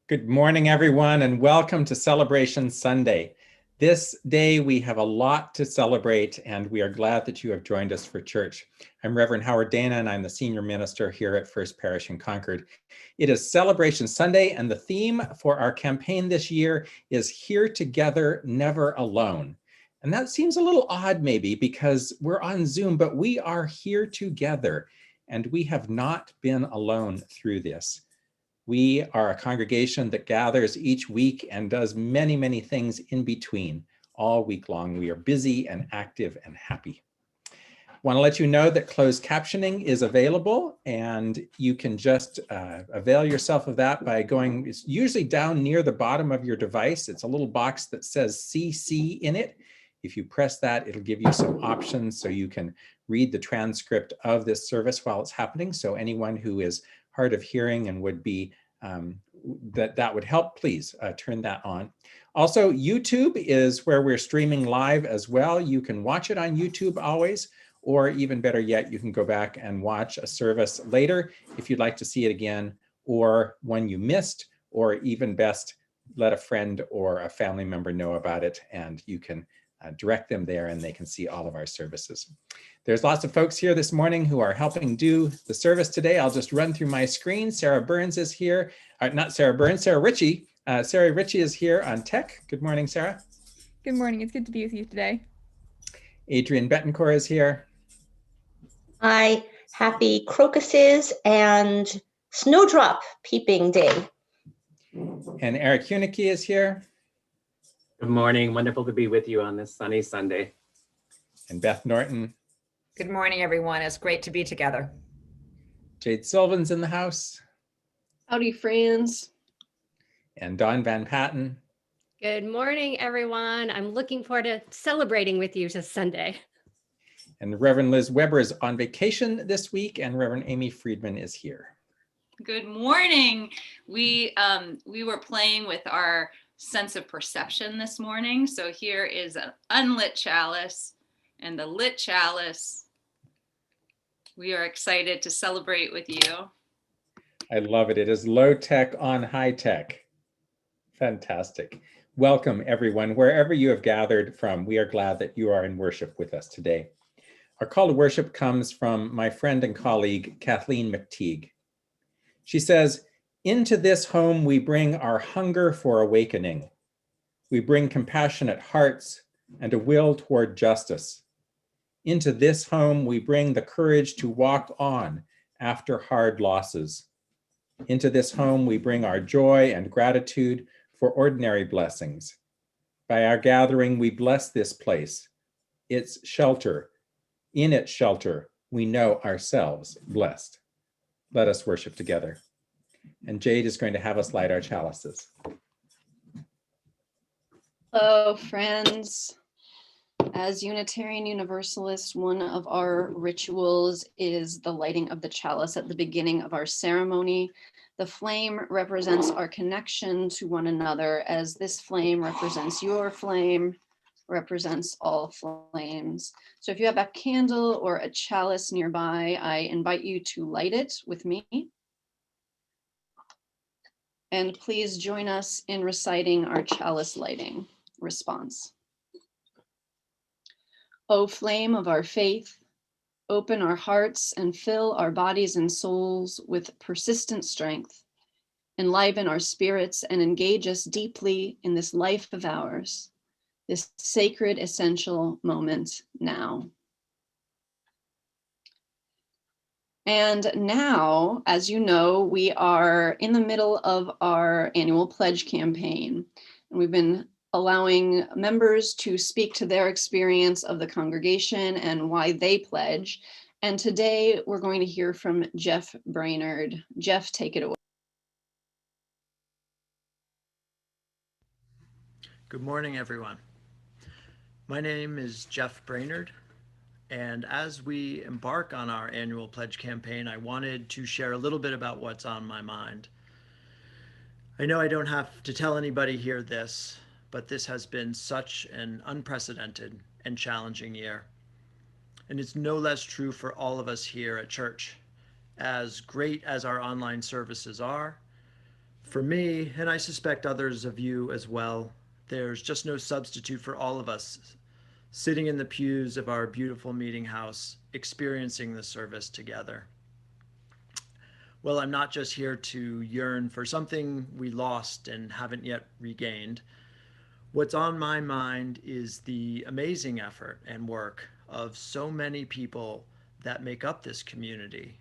Good morning, everyone, and welcome to Celebration Sunday. This day, we have a lot to celebrate, and we are glad that you have joined us for church. I'm Reverend Howard Dana, and I'm the senior minister here at First Parish in Concord. It is Celebration Sunday, and the theme for our campaign this year is Here Together, Never Alone. And that seems a little odd, maybe, because we're on Zoom, but we are here together, and we have not been alone through this. We are a congregation that gathers each week and does many, many things in between all week long. We are busy and active and happy. Want to let you know that closed captioning is available, and you can just avail yourself of that by going, it's usually down near the bottom of your device. It's a little box that says CC in it. If you press that, it'll give you some options so you can read the transcript of this service while it's happening. So anyone who is hard of hearing and would be that would help, please turn that on. Also, YouTube is where we're streaming live as well. You can watch it on YouTube always, or even better yet, you can go back and watch a service later if you'd like to see it again, or one you missed, or even best, let a friend or a family member know about it, and you can direct them there and they can see all of our services. There's lots of folks here this morning who are helping do the service today. I'll just run through my screen. Sarah Burns is here. Not Sarah Burns, Sarah Ritchie. Sarah Ritchie is here on tech. Good morning, Sarah. Good morning. It's good to be with you today. Adrian Betancourt is here. Hi, happy crocuses and snowdrop peeping day. And Eric Hunicke is here. Good morning. Wonderful to be with you on this sunny Sunday. And Beth Norton. Good morning, everyone. It's great to be together. Jade Sylvan's in the house. Howdy, friends. And Dawn Van Patten. Good morning, everyone. I'm looking forward to celebrating with you this Sunday. And Reverend Liz Weber is on vacation this week, and Reverend Amy Friedman is here. Good morning. We were playing with our sense of perception this morning. So here is an unlit chalice and the lit chalice. We are excited to celebrate with you. I love it. It is low tech on high tech. Fantastic. Welcome, everyone, wherever you have gathered from. We are glad that you are in worship with us today. Our call to worship comes from my friend and colleague, Kathleen McTeague. She says, "Into this home we bring our hunger for awakening. We bring compassionate hearts and a will toward justice. Into this home we bring the courage to walk on after hard losses. Into this home we bring our joy and gratitude for ordinary blessings. By our gathering we bless this place, its shelter. In its shelter we know ourselves blessed." Let us worship together. And Jade is going to have us light our chalices. Hello, friends. As Unitarian Universalists, one of our rituals is the lighting of the chalice at the beginning of our ceremony. The flame represents our connection to one another, as this flame represents your flame, represents all flames. So if you have a candle or a chalice nearby, I invite you to light it with me. And please join us in reciting our chalice lighting response. O flame of our faith, open our hearts and fill our bodies and souls with persistent strength. Enliven our spirits and engage us deeply in this life of ours, this sacred, essential moment now. And now, as you know, we are in the middle of our annual pledge campaign. And we've been allowing members to speak to their experience of the congregation and why they pledge. And today we're going to hear from Jeff Brainerd. Jeff, take it away. Good morning, everyone. My name is Jeff Brainerd. And as we embark on our annual pledge campaign, I wanted to share a little bit about what's on my mind. I know I don't have to tell anybody here this, but this has been such an unprecedented and challenging year. And it's no less true for all of us here at church. As great as our online services are, For me, and I suspect others of you as well, there's just no substitute for all of us sitting in the pews of our beautiful meeting house, experiencing the service together. Well, I'm not just here to yearn for something we lost and haven't yet regained. What's on my mind is the amazing effort and work of so many people that make up this community.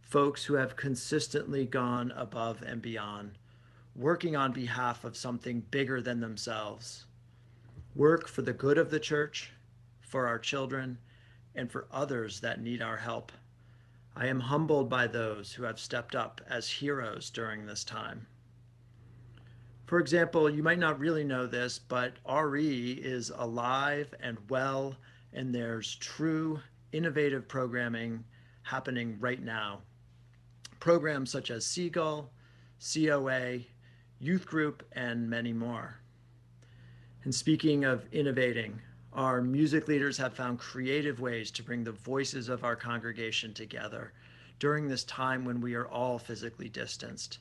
Folks who have consistently gone above and beyond, working on behalf of something bigger than themselves. Work for the good of the church, for our children, and for others that need our help. I am humbled by those who have stepped up as heroes during this time. For example, you might not really know this, but RE is alive and well, and there's true innovative programming happening right now. Programs such as Seagull, COA, Youth Group, and many more. And speaking of innovating, our music leaders have found creative ways to bring the voices of our congregation together during this time when we are all physically distanced.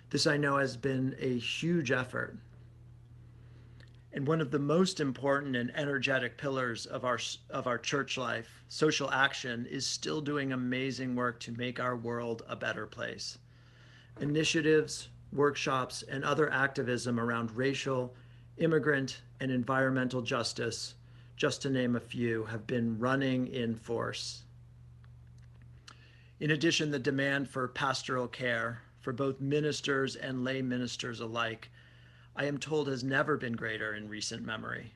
This, I know, has been a huge effort. And one of the most important and energetic pillars of our church life, social action, is still doing amazing work to make our world a better place. Initiatives, workshops, and other activism around racial, immigrant, and environmental justice, just to name a few, have been running in force. In addition, the demand for pastoral care for both ministers and lay ministers alike, I am told, has never been greater in recent memory.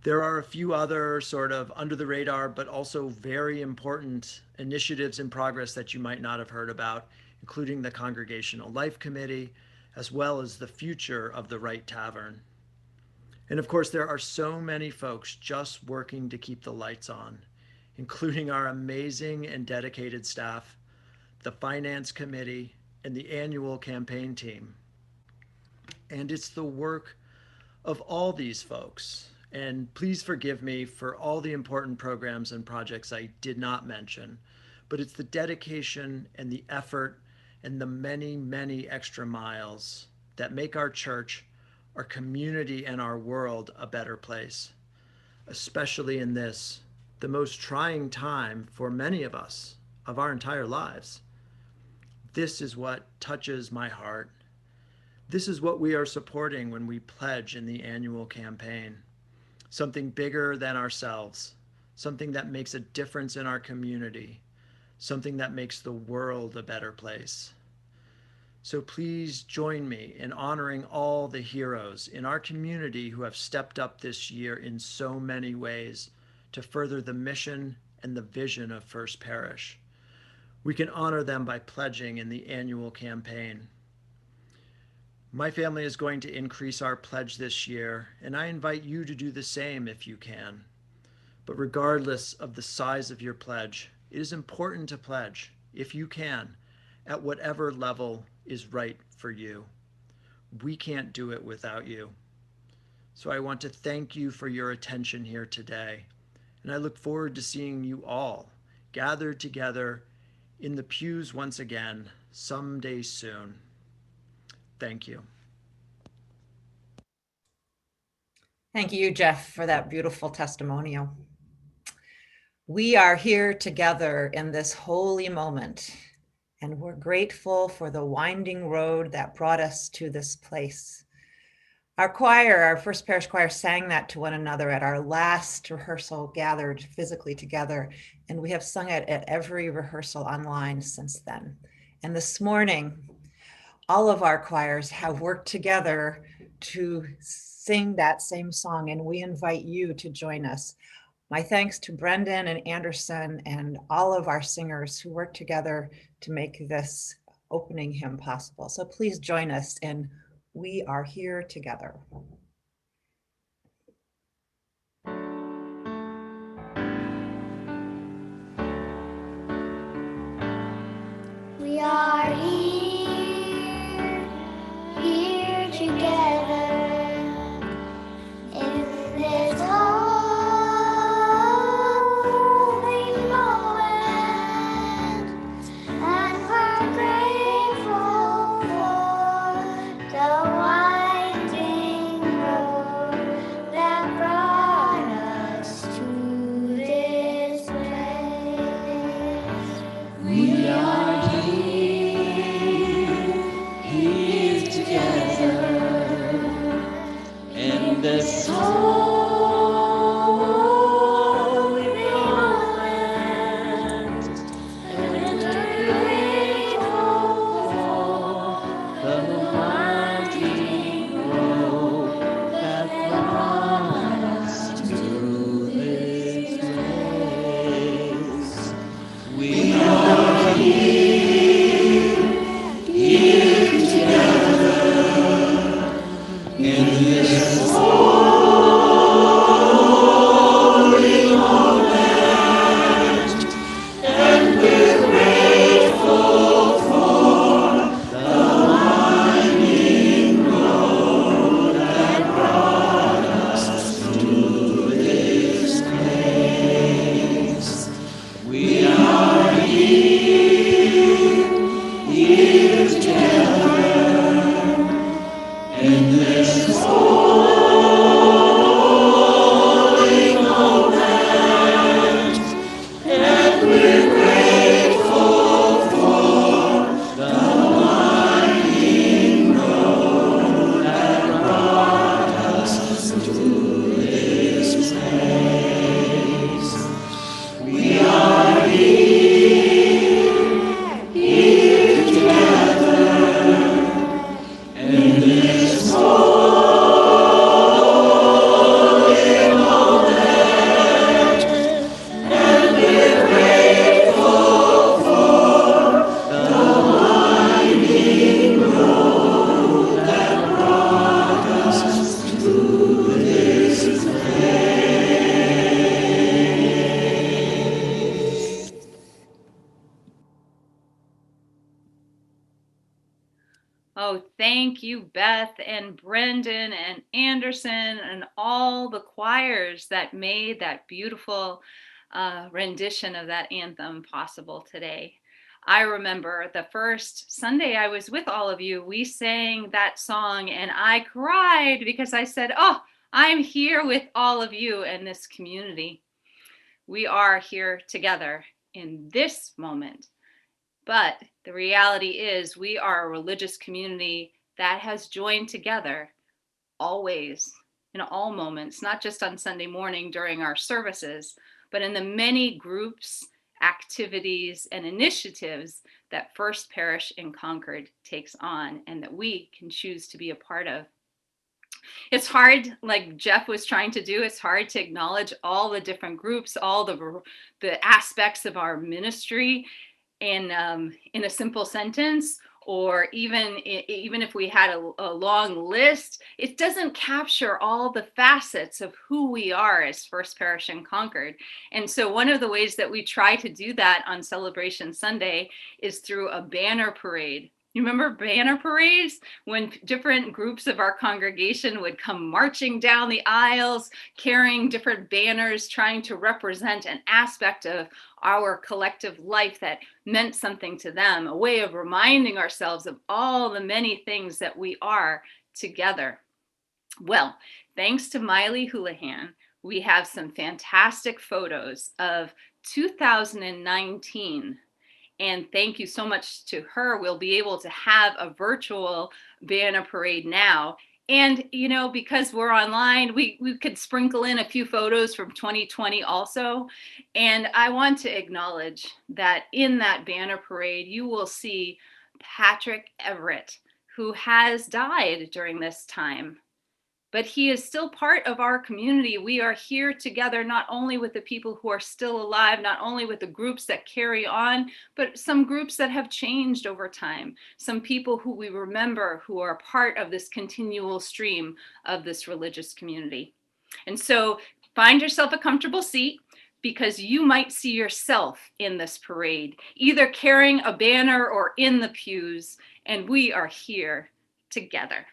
There are a few other sort of under the radar, but also very important initiatives in progress that you might not have heard about, including the Congregational Life Committee, as well as the future of the Right Tavern. And of course, there are so many folks just working to keep the lights on, including our amazing and dedicated staff, the Finance Committee, and the annual campaign team. And it's the work of all these folks. And please forgive me for all the important programs and projects I did not mention, but it's the dedication and the effort and the many, many extra miles that make our church, our community, and our world a better place, especially in this, the most trying time for many of us of our entire lives. This is what touches my heart. This is what we are supporting when we pledge in the annual campaign. Something bigger than ourselves, something that makes a difference in our community, something that makes the world a better place. So please join me in honoring all the heroes in our community who have stepped up this year in so many ways to further the mission and the vision of First Parish. We can honor them by pledging in the annual campaign. My family is going to increase our pledge this year, and I invite you to do the same if you can. But regardless of the size of your pledge, it is important to pledge, if you can, at whatever level is right for you. We can't do it without you. So I want to thank you for your attention here today, and I look forward to seeing you all gathered together in the pews once again someday soon. Thank you. Thank you, Jeff, for that beautiful testimonial. We are here together in this holy moment, and we're grateful for the winding road that brought us to this place. Our choir, our First Parish choir, sang that to one another at our last rehearsal gathered physically together, and we have sung it at every rehearsal online since then. And this morning, all of our choirs have worked together to sing that same song, and we invite you to join us. My thanks to Brendan and Anderson and all of our singers who worked together to make this opening hymn possible. So please join us in We Are Here Together. We are here together in this holy moment, and we're grateful for Oh, thank you, Beth and Brendan and Anderson and all the choirs that made that beautiful rendition of that anthem possible today. I remember the first Sunday I was with all of you, we sang that song and I cried because I said, oh, I'm here with all of you in this community. We are here together in this moment. But the reality is we are a religious community that has joined together always, in all moments, not just on Sunday morning during our services, but in the many groups, activities, and initiatives that First Parish in Concord takes on and that we can choose to be a part of. It's hard, like Jeff was trying to do, it's hard to acknowledge all the different groups, all the aspects of our ministry in a simple sentence, or even if we had a long list, it doesn't capture all the facets of who we are as First Parish in Concord. And so one of the ways that we try to do that on Celebration Sunday is through a banner parade. You remember banner parades when different groups of our congregation would come marching down the aisles, carrying different banners, trying to represent an aspect of our collective life that meant something to them, a way of reminding ourselves of all the many things that we are together. Well, thanks to Miley Houlihan, we have some fantastic photos of 2019. And thank you so much to her. We'll be able to have a virtual banner parade now. And, you know, because we're online, we could sprinkle in a few photos from 2020 also. And I want to acknowledge that in that banner parade, you will see Patrick Everett, who has died during this time. But he is still part of our community. We are here together, not only with the people who are still alive, not only with the groups that carry on, but some groups that have changed over time. Some people who we remember who are part of this continual stream of this religious community. And so find yourself a comfortable seat, because you might see yourself in this parade, either carrying a banner or in the pews, and we are here together.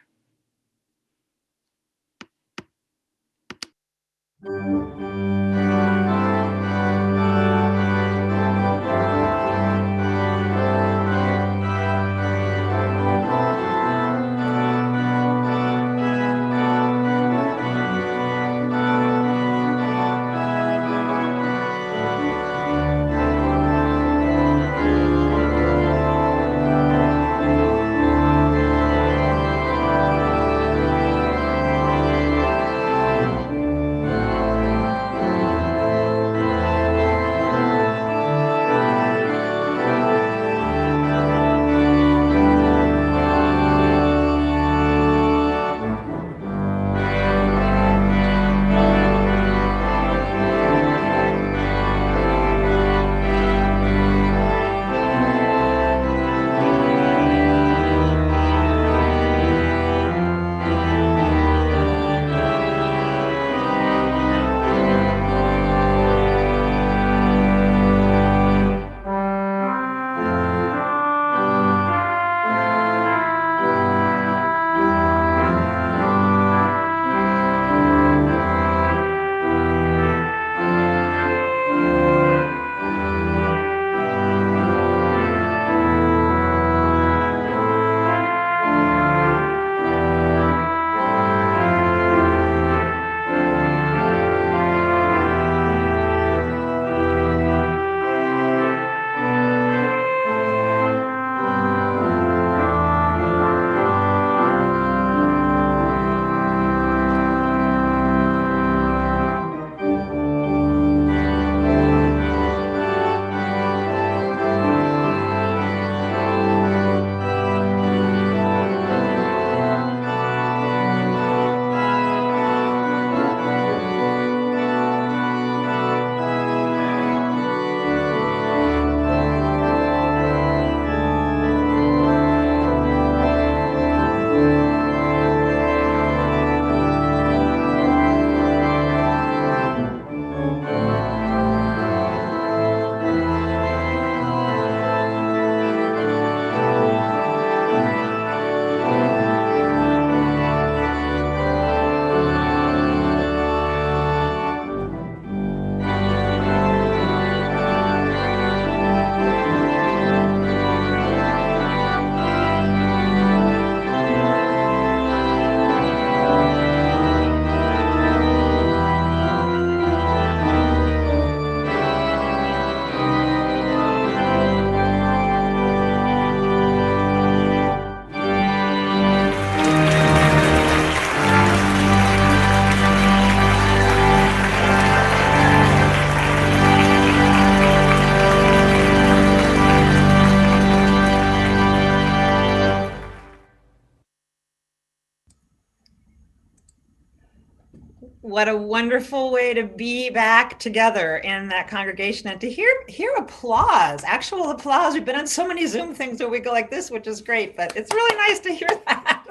What a wonderful way to be back together in that congregation and to hear applause, actual applause. We've been on so many Zoom things where we go like this, which is great, but it's really nice to hear that.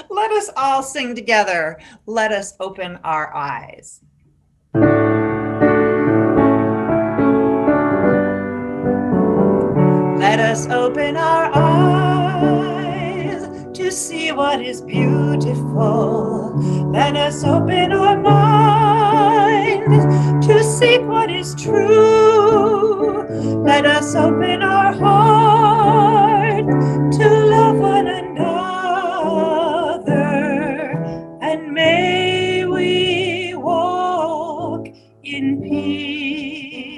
Let us all sing together. Let us open our eyes. Let us open our eyes to see what is beautiful. Let us open our minds to seek what is true. Let us open our heart to love one another. And may we walk in peace.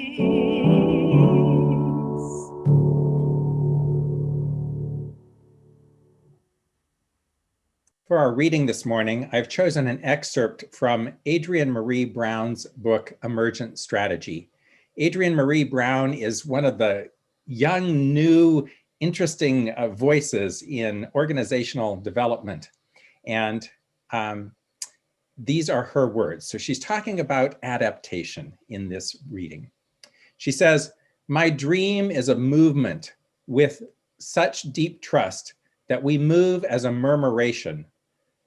For our reading this morning, I've chosen an excerpt from Adrienne Maree Brown's book, Emergent Strategy. Adrienne Maree Brown is one of the young, new, interesting voices in organizational development. And these are her words. So she's talking about adaptation in this reading. She says, "My dream is a movement with such deep trust that we move as a murmuration,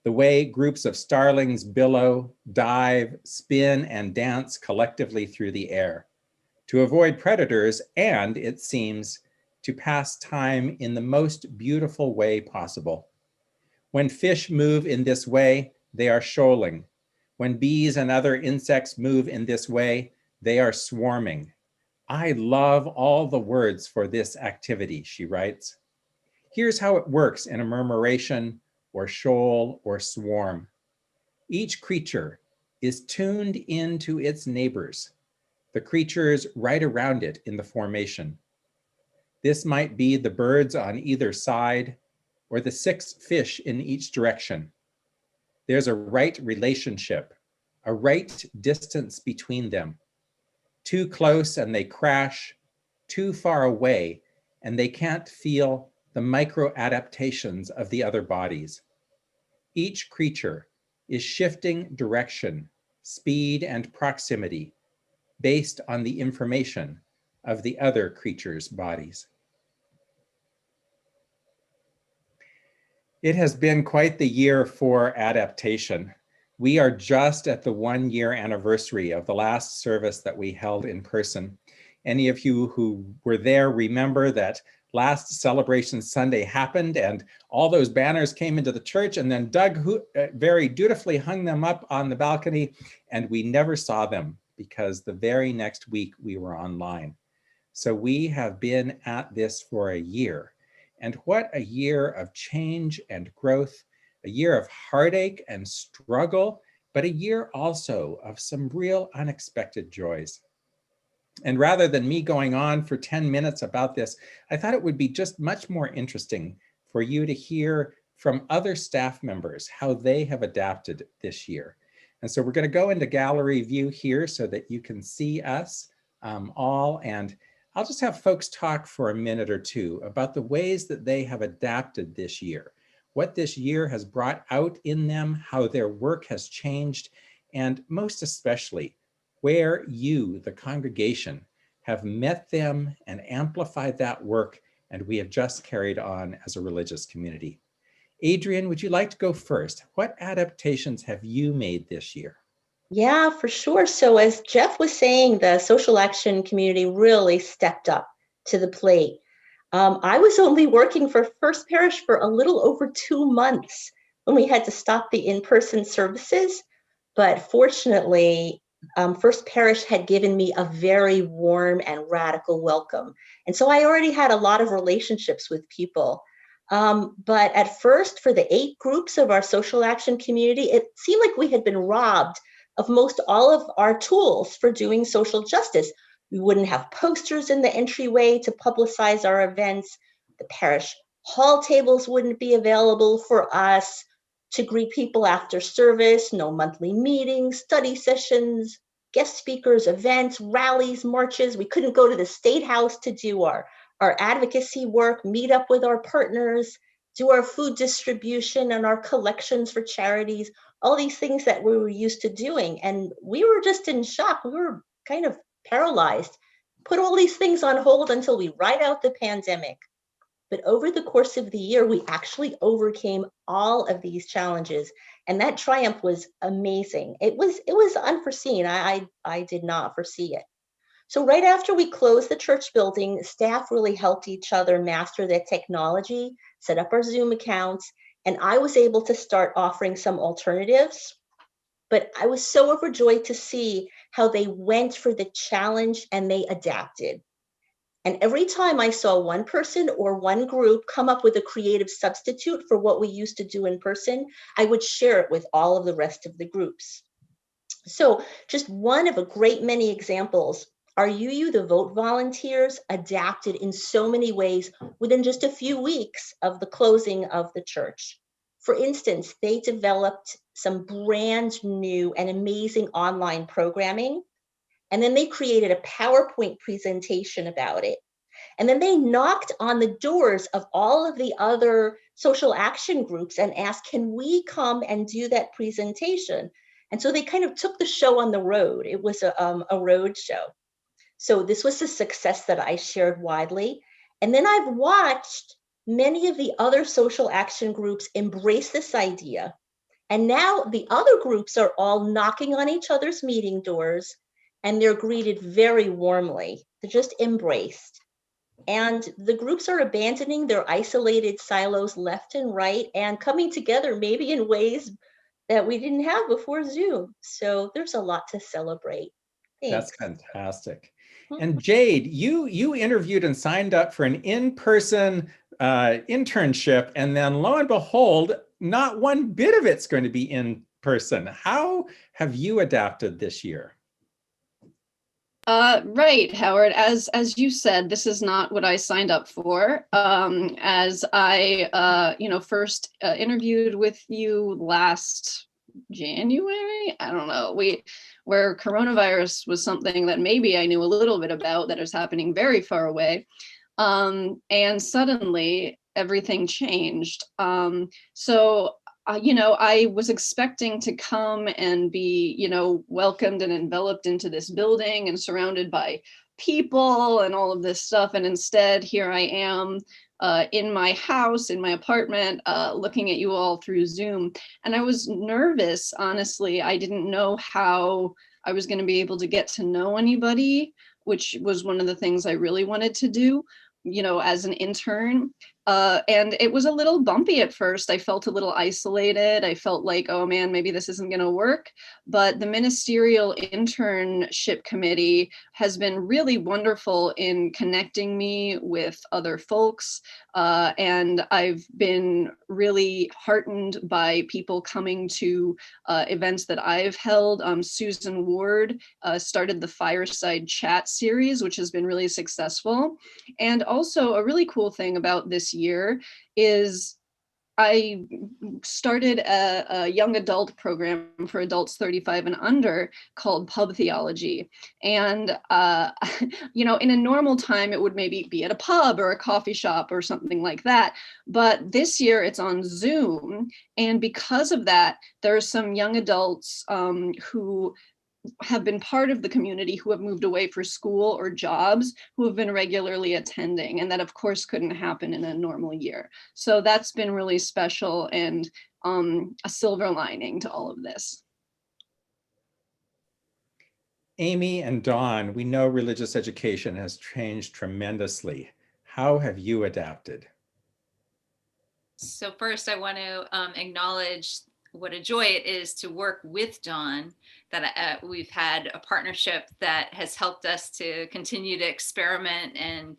the way groups of starlings billow, dive, spin, and dance collectively through the air, to avoid predators and, it seems, to pass time in the most beautiful way possible. When fish move in this way, they are shoaling. When bees and other insects move in this way, they are swarming. I love all the words for this activity," she writes. "Here's how it works in a murmuration, or shoal, or swarm. Each creature is tuned into its neighbors, the creatures right around it in the formation. This might be the birds on either side, or the 6 fish in each direction. There's a right relationship, a right distance between them. Too close and they crash, too far away and they can't feel the micro adaptations of the other bodies. Each creature is shifting direction, speed, and proximity based on the information of the other creatures' bodies." It has been quite the year for adaptation. We are just at the 1-year anniversary of the last service that we held in person. Any of you who were there remember that last Celebration Sunday happened and all those banners came into the church, and then Doug very dutifully hung them up on the balcony, and we never saw them because the very next week we were online. So we have been at this for a year. And what a year of change and growth, a year of heartache and struggle, but a year also of some real unexpected joys. And rather than me going on for 10 minutes about this, I thought it would be just much more interesting for you to hear from other staff members how they have adapted this year. And so we're going to go into gallery view here so that you can see us all. And I'll just have folks talk for a minute or two about the ways that they have adapted this year, what this year has brought out in them, how their work has changed, and most especially, where you, the congregation, have met them and amplified that work, and we have just carried on as a religious community. Adrienne, would you like to go first? What adaptations have you made this year? Yeah, for sure. So as Jeff was saying, the social action community really stepped up to the plate. I was only working for First Parish for a little over 2 months when we had to stop the in-person services. But fortunately, First Parish had given me a very warm and radical welcome. And so I already had a lot of relationships with people. But at first, for the 8 groups of our social action community, it seemed like we had been robbed of most all of our tools for doing social justice. We wouldn't have posters in the entryway to publicize our events. The parish hall tables wouldn't be available for us to greet people after service. No monthly meetings, study sessions, guest speakers, events, rallies, marches. We couldn't go to the State House to do our advocacy work, meet up with our partners, do our food distribution and our collections for charities. all these things that we were used to doing. And we were just in shock. We were kind of paralyzed, put all these things on hold until we ride out the pandemic. But over the course of the year, we actually overcame all of these challenges. And that triumph was amazing. It was unforeseen. I did not foresee it. So right after we closed the church building, staff really helped each other master their technology, set up our Zoom accounts, and I was able to start offering some alternatives. But I was so overjoyed to see how they went for the challenge and they adapted. And every time I saw one person or one group come up with a creative substitute for what we used to do in person, I would share it with all of the rest of the groups. So just one of a great many examples, our UU the Vote volunteers adapted in so many ways within just a few weeks of the closing of the church. For instance, they developed some brand new and amazing online programming, and then they created a PowerPoint presentation about it. And then they knocked on the doors of all of the other social action groups and asked, can we come and do that presentation? And so they kind of took the show on the road. It was a road show. So this was a success that I shared widely. And then I've watched many of the other social action groups embrace this idea. And now the other groups are all knocking on each other's meeting doors, and they're greeted very warmly. They're just embraced. And the groups are abandoning their isolated silos left and right and coming together maybe in ways that we didn't have before Zoom. So there's a lot to celebrate. Thanks. That's fantastic. And Jade, you interviewed and signed up for an in-person internship, and then lo and behold, not one bit of it's going to be in person. How have you adapted this year? Right, Howard. As you said, this is not what I signed up for. As I, first interviewed with you last January, I don't know, where coronavirus was something that maybe I knew a little bit about that is happening very far away. And suddenly everything changed. So I was expecting to come and be, welcomed and enveloped into this building and surrounded by people and all of this stuff. And instead, here I am in my house, in my apartment, looking at you all through Zoom. And I was nervous, honestly. I didn't know how I was going to be able to get to know anybody, which was one of the things I really wanted to do, as an intern. And it was a little bumpy at first. I felt a little isolated. I felt like, oh man, maybe this isn't going to work. But the ministerial internship committee has been really wonderful in connecting me with other folks. And I've been really heartened by people coming to events that I've held. Susan Ward started the Fireside Chat series, which has been really successful. And also a really cool thing about this year is I started a young adult program for adults 35 and under called Pub Theology. And, in a normal time, it would maybe be at a pub or a coffee shop or something like that. But this year it's on Zoom. And because of that, there are some young adults who have been part of the community who have moved away for school or jobs who have been regularly attending. And that, of course, couldn't happen in a normal year. So that's been really special and a silver lining to all of this. Amy and Dawn, we know religious education has changed tremendously. How have you adapted? So first, I want to acknowledge what a joy it is to work with Dawn, that we've had a partnership that has helped us to continue to experiment and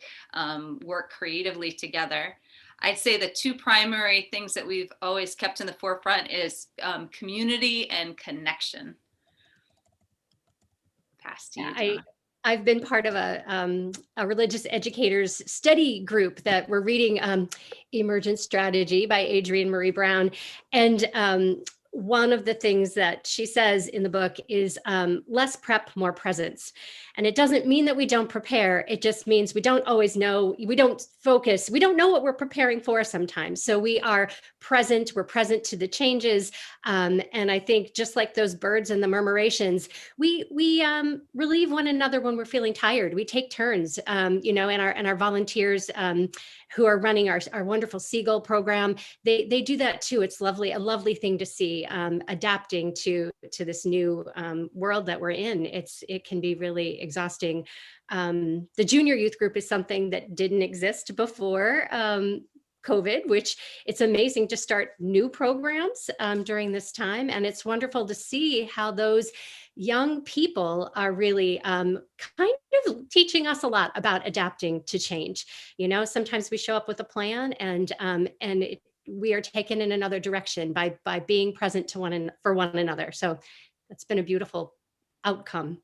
work creatively together. I'd say the two primary things that we've always kept in the forefront is community and connection. Pass to you, Dawn. I've been part of a religious educators study group that we're reading Emergent Strategy by Adrienne Maree Brown. And one of the things that she says in the book is less prep, more presence. And it doesn't mean that we don't prepare. It just means we don't always know, we don't focus, we don't know what we're preparing for sometimes. So we are present, we're present to the changes. And I think just like those birds and the murmurations, we relieve one another when we're feeling tired. We take turns, and our volunteers who are running our wonderful Seagull program, they do that too. It's lovely, a lovely thing to see, adapting to this new world that we're in. It can be really exhausting. The junior youth group is something that didn't exist before COVID, which it's amazing to start new programs during this time. And it's wonderful to see how those young people are really kind of teaching us a lot about adapting to change. Sometimes we show up with a plan and we are taken in another direction by being present for one another. So that's been a beautiful outcome.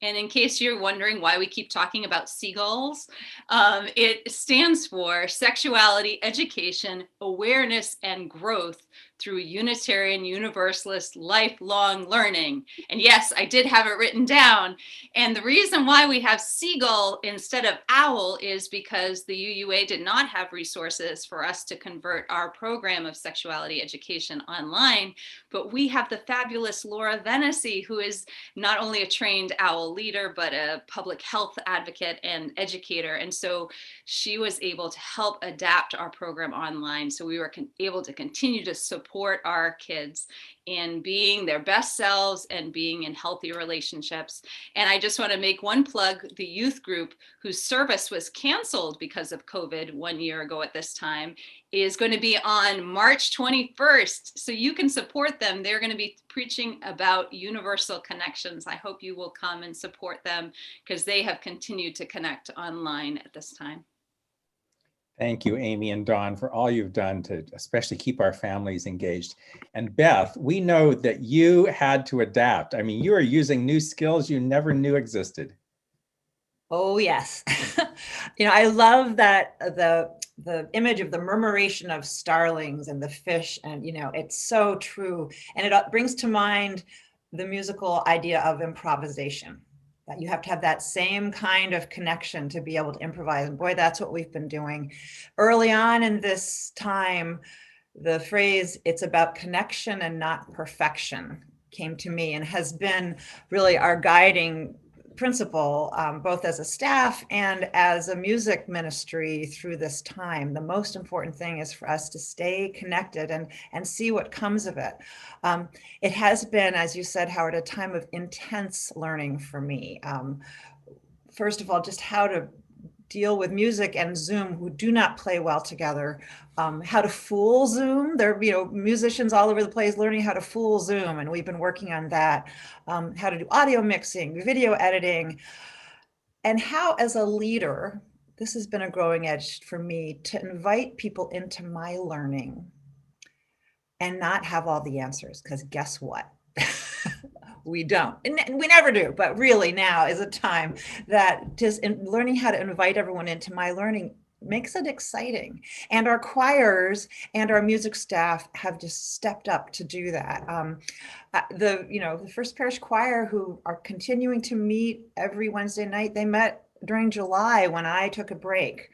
And in case you're wondering why we keep talking about seagulls, it stands for Sexuality, Education, Awareness, and Growth through Unitarian Universalist Lifelong Learning. And yes, I did have it written down. And the reason why we have seagull instead of owl is because the UUA did not have resources for us to convert our program of sexuality education online. But we have the fabulous Laura Venesey, who is not only a trained owl leader, but a public health advocate and educator. And so she was able to help adapt our program online. So we were able to continue to support our kids in being their best selves and being in healthy relationships. And I just want to make one plug. The youth group whose service was canceled because of COVID 1 year ago at this time is going to be on March 21st. So you can support them. They're going to be preaching about universal connections. I hope you will come and support them because they have continued to connect online at this time. Thank you, Amy and Dawn, for all you've done to especially keep our families engaged. And Beth, we know that you had to adapt. I mean, you are using new skills you never knew existed. Oh, yes. I love that the image of the murmuration of starlings and the fish, and it's so true. And it brings to mind the musical idea of improvisation, that you have to have that same kind of connection to be able to improvise. And boy, that's what we've been doing. Early on in this time, the phrase, "it's about connection and not perfection," came to me and has been really our guiding principle, both as a staff and as a music ministry through this time. The most important thing is for us to stay connected and see what comes of it. It has been, as you said, Howard, a time of intense learning for me. First of all, just how to deal with music and Zoom, who do not play well together, how to fool Zoom. There are musicians all over the place learning how to fool Zoom, and we've been working on that. How to do audio mixing, video editing, and how, as a leader, this has been a growing edge for me, to invite people into my learning and not have all the answers, because guess what? We don't, and we never do, but really now is a time that just learning how to invite everyone into my learning makes it exciting. And our choirs and our music staff have just stepped up to do that. The First Parish Choir, who are continuing to meet every Wednesday night, they met during July when I took a break.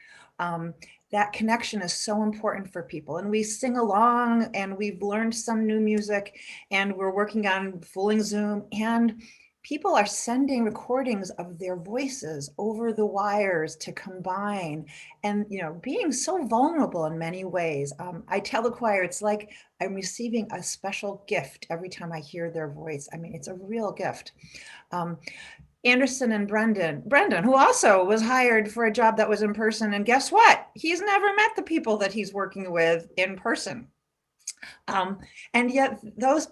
That connection is so important for people. And we sing along, and we've learned some new music, and we're working on fooling Zoom, and people are sending recordings of their voices over the wires to combine, and being so vulnerable in many ways. I tell the choir, it's like I'm receiving a special gift every time I hear their voice. I mean, it's a real gift. Anderson and Brendan, who also was hired for a job that was in person. And guess what? He's never met the people that he's working with in person. And yet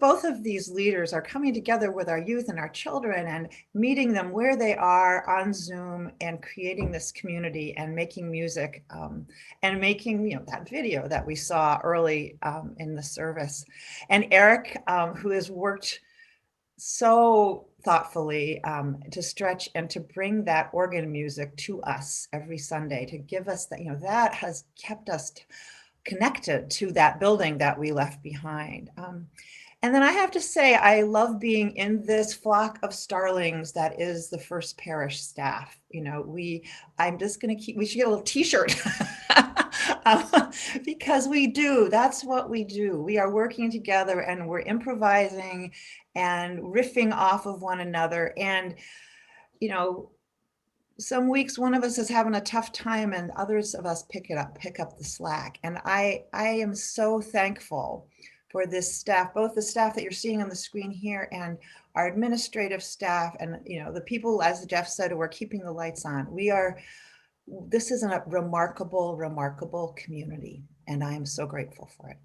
both of these leaders are coming together with our youth and our children and meeting them where they are on Zoom and creating this community and making music and making that video that we saw early in the service. And Eric, who has worked so thoughtfully to stretch and to bring that organ music to us every Sunday, to give us that, that has kept us connected to that building that we left behind. And then I have to say, I love being in this flock of starlings that is the First Parish staff. You know, I'm just going to we should get a little t-shirt because we do. That's what we do. We are working together and we're improvising and riffing off of one another. And, you know, some weeks one of us is having a tough time and others of us pick up the slack. And I am so thankful for this staff, both the staff that you're seeing on the screen here and our administrative staff and, you know, the people, as Jeff said, who are keeping the lights on. This is a remarkable, remarkable community, and I am so grateful for it.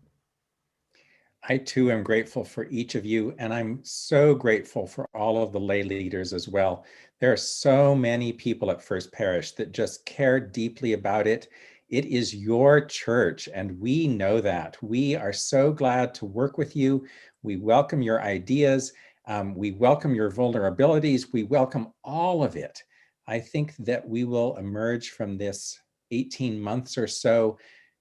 I too am grateful for each of you, and I'm so grateful for all of the lay leaders as well. There are so many people at First Parish that just care deeply about it. It is your church, and we know that. We are so glad to work with you. We welcome your ideas. We welcome your vulnerabilities. We welcome all of it. I think that we will emerge from this 18 months or so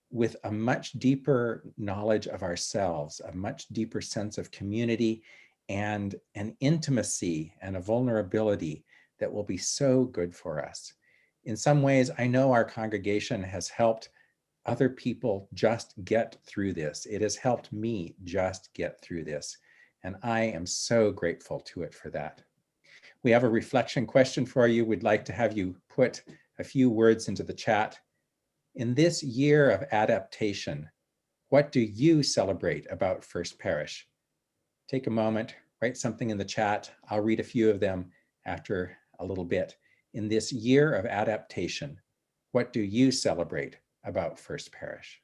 with a much deeper knowledge of ourselves, a much deeper sense of community, and an intimacy and a vulnerability that will be so good for us. In some ways, I know our congregation has helped other people just get through this. It has helped me just get through this, and I am so grateful to it for that. We have a reflection question for you. We'd like to have you put a few words into the chat. In this year of adaptation, what do you celebrate about First Parish? Take a moment, write something in the chat. I'll read a few of them after a little bit. In this year of adaptation, what do you celebrate about First Parish?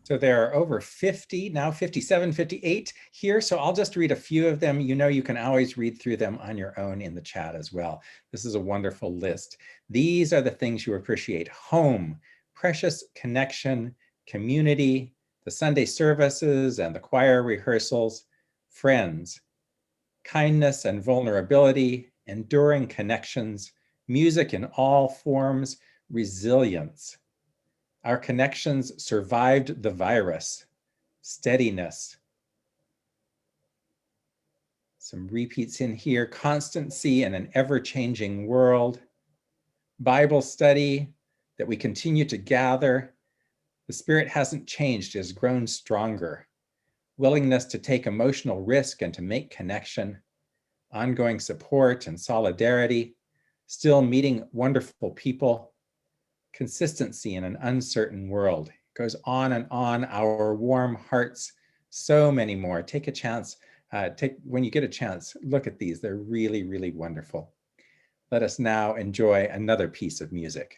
So there are over 50, now 57, 58 here. So I'll just read a few of them. You know, you can always read through them on your own in the chat as well. This is a wonderful list. These are the things you appreciate: home, precious connection, community, the Sunday services and the choir rehearsals, friends, kindness and vulnerability, enduring connections, music in all forms, resilience. Our connections survived the virus, steadiness. Some repeats in here: constancy in an ever-changing world, Bible study, that we continue to gather. The Spirit hasn't changed, it has grown stronger. Willingness to take emotional risk and to make connection, ongoing support and solidarity, still meeting wonderful people, consistency in an uncertain world. It goes on and on. Our warm hearts, so many more. Take a chance, when you get a chance, look at these. They're really, really wonderful. Let us now enjoy another piece of music.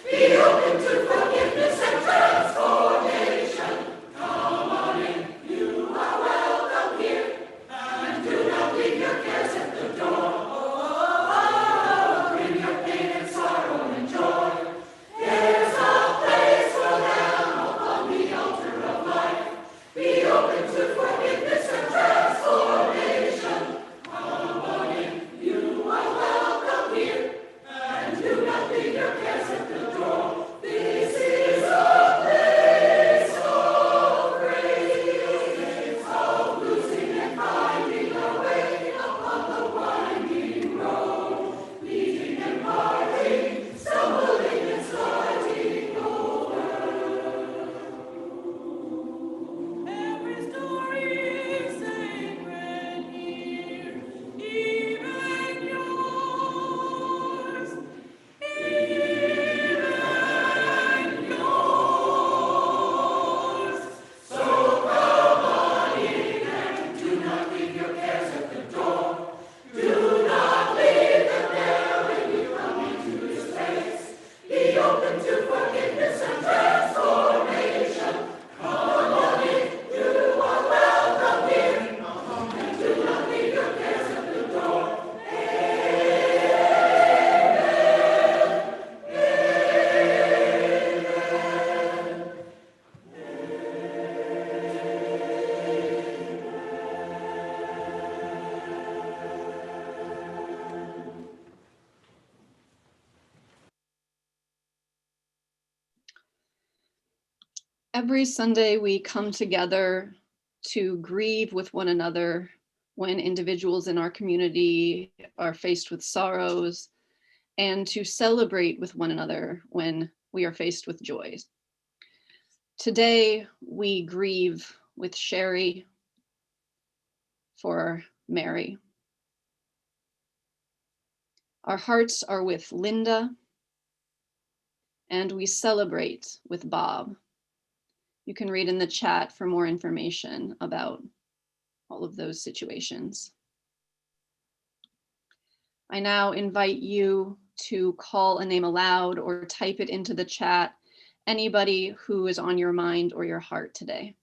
Be open to forgiveness and transformation. Every Sunday we come together to grieve with one another when individuals in our community are faced with sorrows, and to celebrate with one another when we are faced with joys. Today we grieve with Sherry for Mary. Our hearts are with Linda, and we celebrate with Bob. You can read in the chat for more information about all of those situations. I now invite you to call a name aloud or type it into the chat, anybody who is on your mind or your heart today.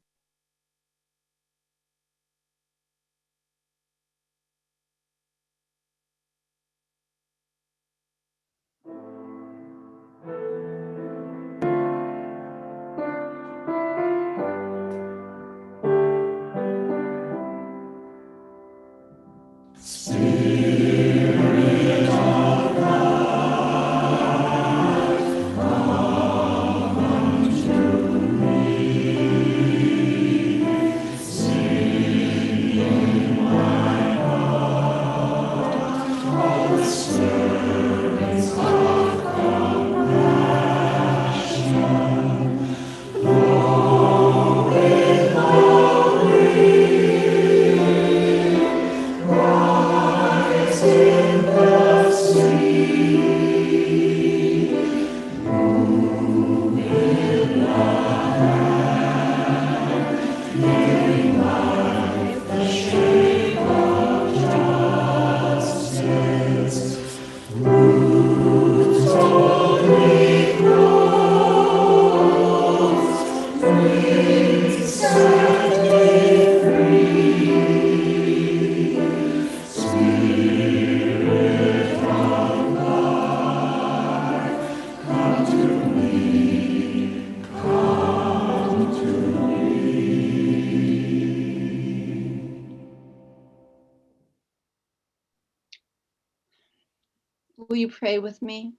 Will you pray with me?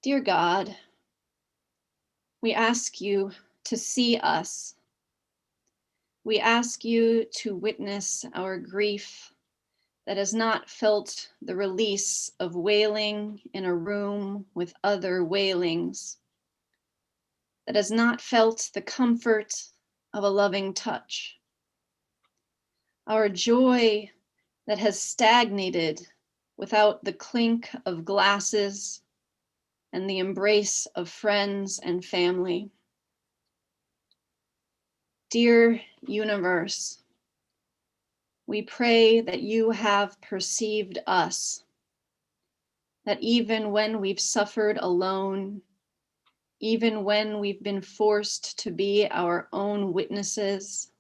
Dear God, we ask you to see us. We ask you to witness our grief that has not felt the release of wailing in a room with other wailings, that has not felt the comfort of a loving touch. Our joy that has stagnated without the clink of glasses and the embrace of friends and family. Dear universe, we pray that you have perceived us, that even when we've suffered alone, even when we've been forced to be our own witnesses,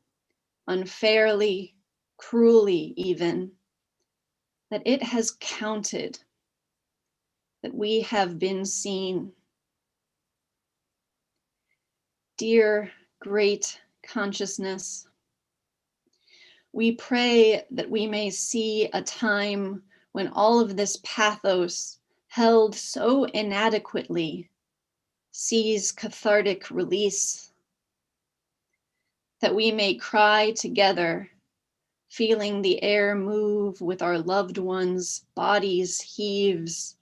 unfairly, cruelly even, that it has counted, that we have been seen. Dear great consciousness, we pray that we may see a time when all of this pathos held so inadequately sees cathartic release, that we may cry together, feeling the air move with our loved ones' bodies heaves,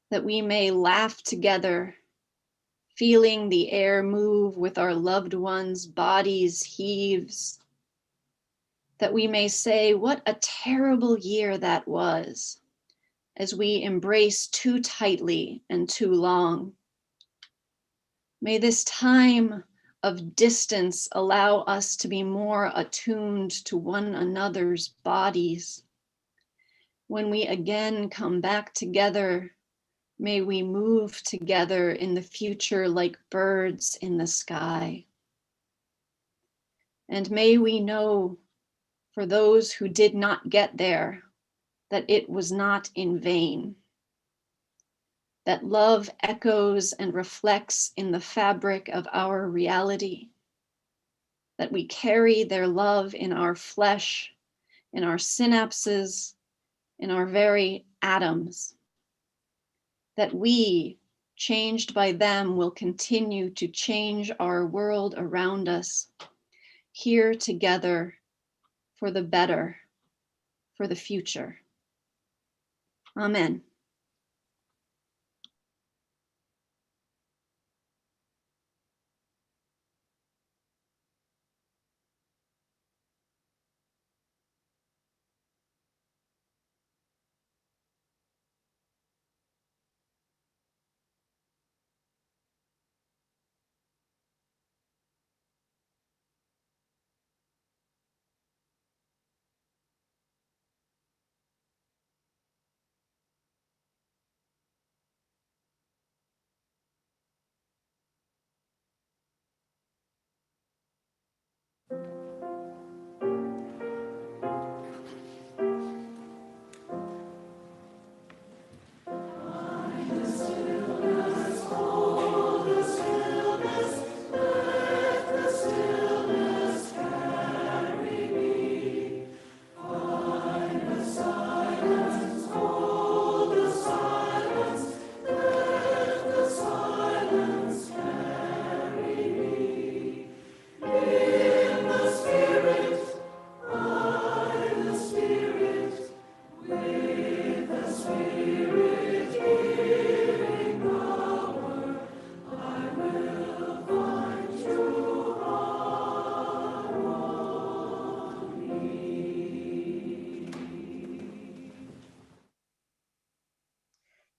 that we may laugh together, feeling the air move with our loved ones' bodies heaves, that we may say, what a terrible year that was, as we embrace too tightly and too long. May this time of distance allow us to be more attuned to one another's bodies. When we again come back together, may we move together in the future like birds in the sky. And may we know, for those who did not get there, that it was not in vain. That love echoes and reflects in the fabric of our reality, that we carry their love in our flesh, in our synapses, in our very atoms, that we, changed by them, will continue to change our world around us. Here together for the better, for the future. Amen.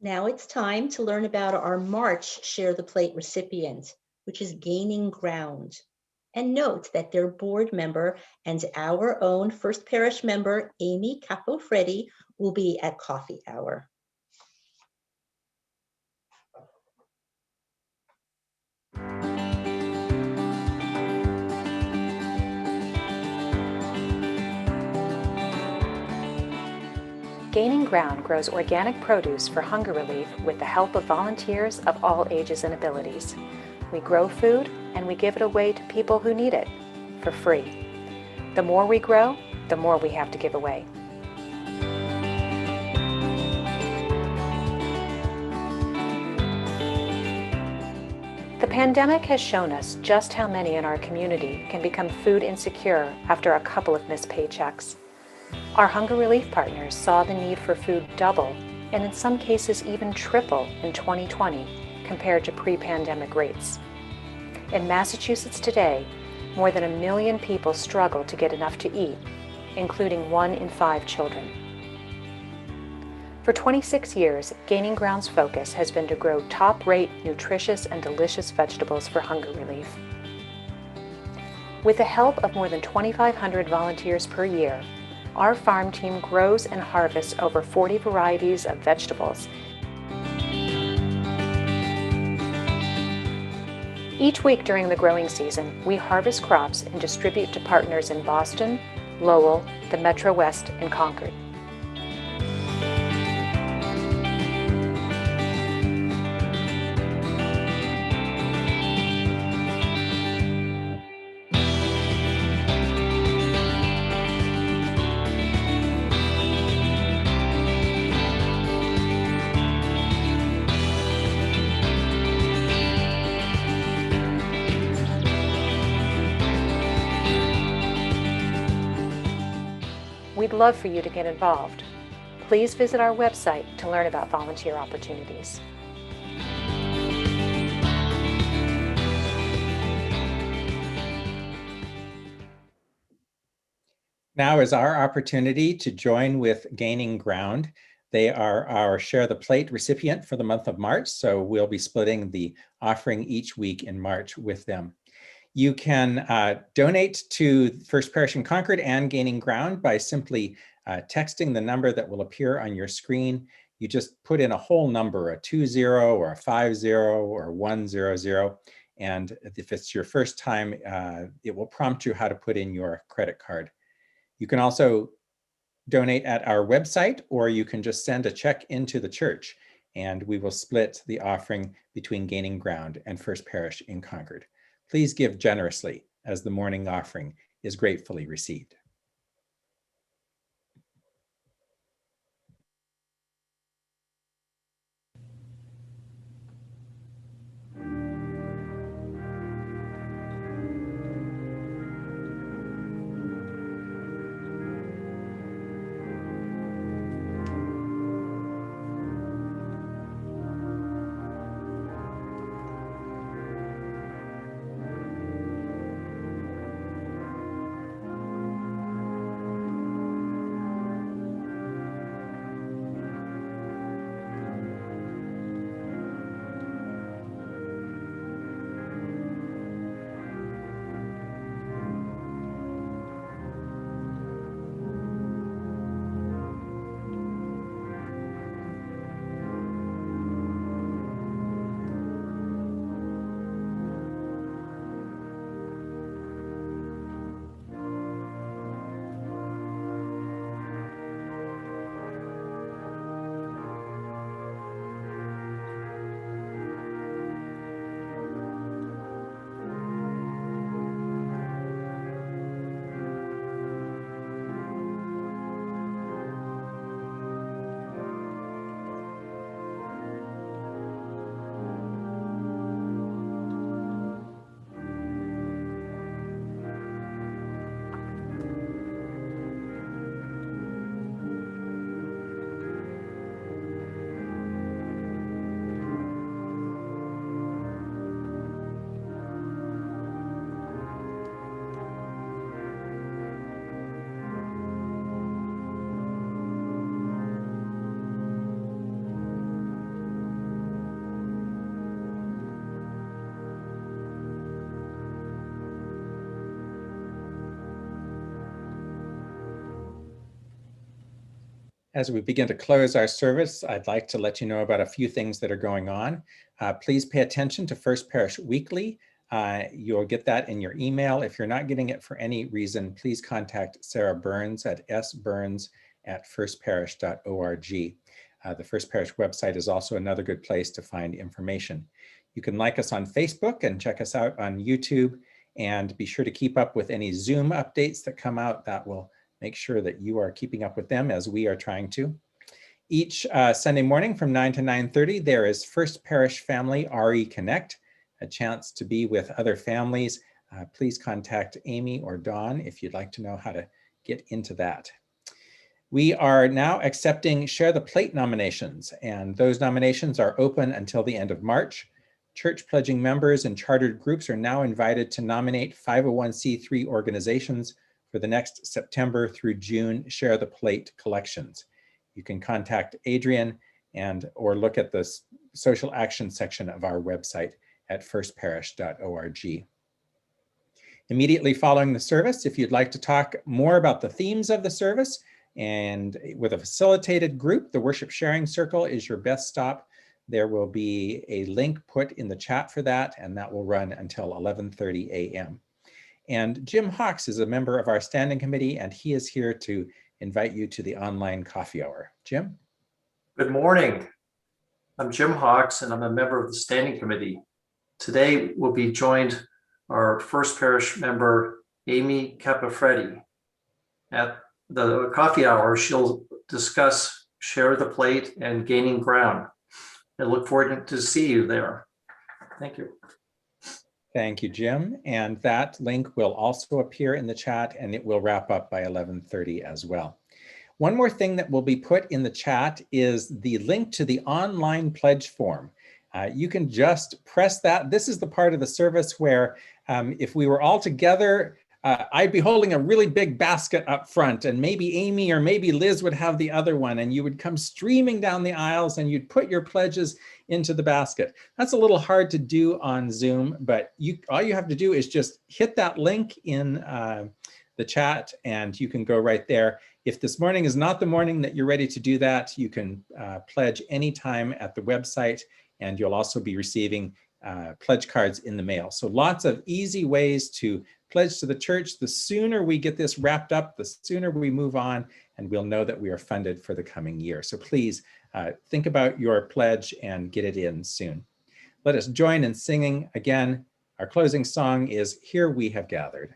Now it's time to learn about our March Share the Plate recipient, which is Gaining Ground. And note that their board member and our own First Parish member, Amy Capofreddi, will be at coffee hour. Gaining Ground grows organic produce for hunger relief with the help of volunteers of all ages and abilities. We grow food and we give it away to people who need it for free. The more we grow, the more we have to give away. The pandemic has shown us just how many in our community can become food insecure after a couple of missed paychecks. Our hunger relief partners saw the need for food double, and in some cases even triple in 2020 compared to pre-pandemic rates. In Massachusetts today, more than 1 million people struggle to get enough to eat, including 1 in 5 children. For 26 years, Gaining Ground's focus has been to grow top-rate, nutritious, and delicious vegetables for hunger relief. With the help of more than 2,500 volunteers per year, our farm team grows and harvests over 40 varieties of vegetables. Each week during the growing season, we harvest crops and distribute to partners in Boston, Lowell, the Metro West, and Concord. We'd love for you to get involved. Please visit our website to learn about volunteer opportunities. Now is our opportunity to join with Gaining Ground. They are our Share the Plate recipient for the month of March, so we'll be splitting the offering each week in March with them. You can donate to First Parish in Concord and Gaining Ground by simply texting the number that will appear on your screen. You just put in a whole number, a 20 or a 50 or 100. And if it's your first time, it will prompt you how to put in your credit card. You can also donate at our website, or you can just send a check into the church, and we will split the offering between Gaining Ground and First Parish in Concord. Please give generously, as the morning offering is gratefully received. As we begin to close our service, I'd like to let you know about a few things that are going on. Please pay attention to First Parish Weekly. You'll get that in your email. If you're not getting it for any reason, please contact Sarah Burns at sburns@firstparish.org. The First Parish website is also another good place to find information. You can like us on Facebook and check us out on YouTube, and be sure to keep up with any Zoom updates that come out. That will make sure that you are keeping up with them as we are trying to. Each Sunday morning from 9 to 9:30, there is First Parish Family RE Connect, a chance to be with other families. Please contact Amy or Dawn if you'd like to know how to get into that. We are now accepting Share the Plate nominations, and those nominations are open until the end of March. Church pledging members and chartered groups are now invited to nominate 501c3 organizations for the next September through June Share the Plate collections. You can contact Adrian or look at the social action section of our website at firstparish.org. Immediately following the service, if you'd like to talk more about the themes of the service and with a facilitated group, the Worship Sharing Circle is your best stop. There will be a link put in the chat for that, and that will run until 11:30 a.m. And Jim Hawks is a member of our standing committee, and he is here to invite you to the online coffee hour. Jim? Good morning. I'm Jim Hawks, and I'm a member of the standing committee. Today, we'll be joined our First Parish member, Amy Capofreddi. At the coffee hour, she'll discuss Share the Plate and Gaining Ground. I look forward to see you there. Thank you. Thank you, Jim. And that link will also appear in the chat, and it will wrap up by 11:30 as well. One more thing that will be put in the chat is the link to the online pledge form. You can just press that. This is the part of the service where if we were all together, I'd be holding a really big basket up front, and maybe Amy or maybe Liz would have the other one, and you would come streaming down the aisles and you'd put your pledges into the basket. That's a little hard to do on Zoom, but all you have to do is just hit that link in the chat and you can go right there. If this morning is not the morning that you're ready to do that, you can pledge anytime at the website, and you'll also be receiving pledge cards in the mail. So lots of easy ways to pledge to the church. The sooner we get this wrapped up, the sooner we move on, and we'll know that we are funded for the coming year. So please think about your pledge and get it in soon. Let us join in singing again. Our closing song is Here We Have Gathered.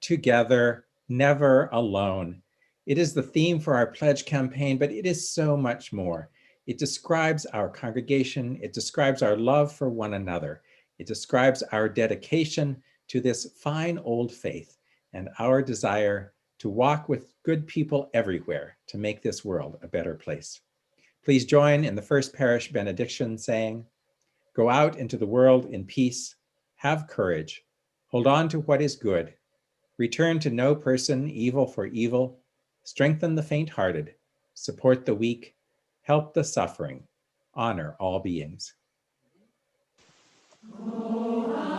together, never alone. It is the theme for our pledge campaign, but it is so much more. It describes our congregation. It describes our love for one another. It describes our dedication to this fine old faith and our desire to walk with good people everywhere to make this world a better place. Please join in the First Parish benediction saying, "Go out into the world in peace, have courage, hold on to what is good, return to no person evil for evil, strengthen the faint-hearted, support the weak, help the suffering, honor all beings." Oh,